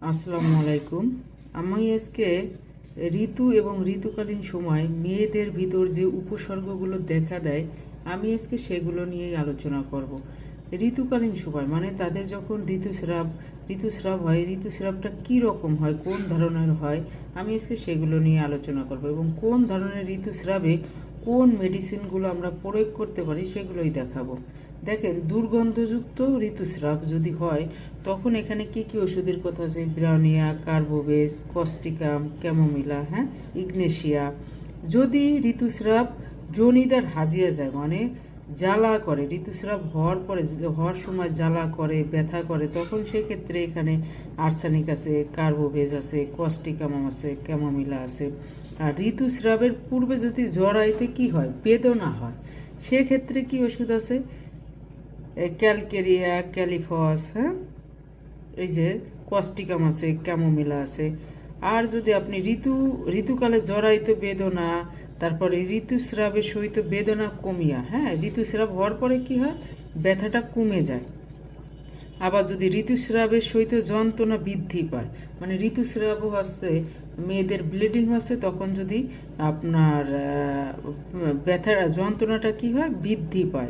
আসসালামু আলাইকুম। আমি আজকে ঋতু এবং ঋতুকালীন সময় মেয়েদের ভিতর যে উপসর্গগুলো দেখা দেয়, আমি আজকে সেগুলো নিয়েই আলোচনা করব। ঋতুকালীন সময় মানে তাদের যখন ঋতুস্রাব হয়, ঋতুস্রাবটা কী রকম হয়, কোন ধরনের হয়, আমি আজকে সেগুলো নিয়ে আলোচনা করব এবং কোন ধরনের ঋতুস্রাবে কোন মেডিসিনগুলো আমরা প্রয়োগ করতে পারি সেগুলোই দেখাবো। দেখেন, দুর্গন্ধযুক্ত ঋতুস্রাব যদি হয় তখন এখানে কি কি ওষুধের কথা আছে? ব্রাউনিয়া, কার্বোভেজ, কস্টিকাম, ক্যামোমিলা, ইগনেশিয়া। যদি ঋতুস্রাব জনিদার হাজিয়া যায় মানে জ্বালা করে, ঋতুস্রাব হওয়ার সময় জ্বালা করে, ব্যথা করে, তখন সেক্ষেত্রে এখানে আর্সেনিক আছে, কার্বোভেজ আছে, কস্টিকাম আছে, ক্যামোমিলা আছে। আর ঋতুস্রাবের পূর্বে যদি জরাইতে কি হয়, বেদনা হয়, সেক্ষেত্রে কি ওষুধ আছে? ক্যালকেরিয়া, ক্যালিফস, এই যে কস্টিকাম আছে, ক্যামোমিলা আছে। আর যদি আপনি ঋতুকালে জরায়িত বেদনা, তারপরে ঋতুস্রাবের সহিত বেদনা কমিয়া, ঋতুস্রাব হওয়ার পরে কি হয়, ব্যথাটা কমে যায়। আবার যদি ঋতুস্রাবের সহিত যন্ত্রণা বৃদ্ধি পায়, মানে ঋতুস্রাবও হচ্ছে, মেয়েদের ব্লিডিং হচ্ছে, তখন যদি আপনার ব্যথার যন্ত্রণাটা কি হয়, বৃদ্ধি পায়।